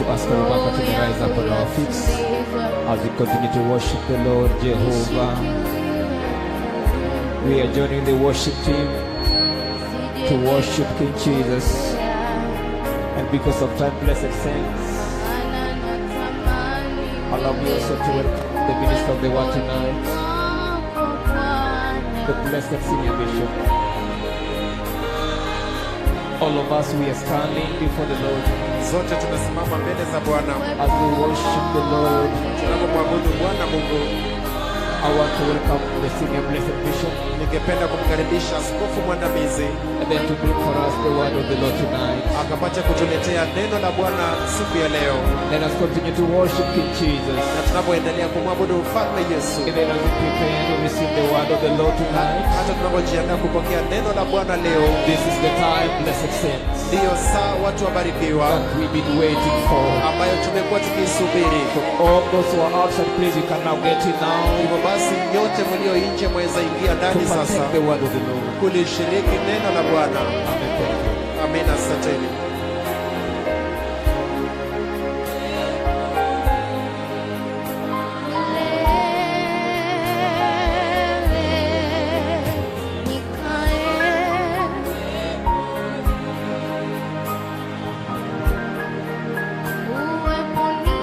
to ask everyone to rise up on our feet as we continue to worship the Lord Jehovah. We are joining the worship team to worship King Jesus. And because of time, blessed saints, allow me also to welcome the minister of the word tonight, the blessed senior bishop. All of us, we are standing before the Lord zote tunasimama mbele za Bwana as we worship the Lord. Tunapomwabudu Bwana Mungu. I want to welcome the senior blessed bishop. Ningependa kumkaribisha askofu mwandamizi And then to bring for us the word of the Lord tonight. akapata kutuletea neno la Bwana siku ya leo. Let us continue to worship King Jesus. Na tunapoendelea kumwabudu mfalme Yesu. And then as we prepare to receive the word of the Lord tonight. Hata tunapojiandaa kupokea neno la Bwana leo. This is the time, blessed saints, Ndiyo saa watu wabarikiwa that we've been waiting for. ambayo tumekuwa tukisubiri. All those who are outside, please, you can now get in now. Hivyo basi nyote mlio nje mweza ingia To ndani sasa partake the word of the Lord. kulishiriki neno la Bwana. Amen. Thank you. Amen. Asanteni. Uweponi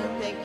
you. Thank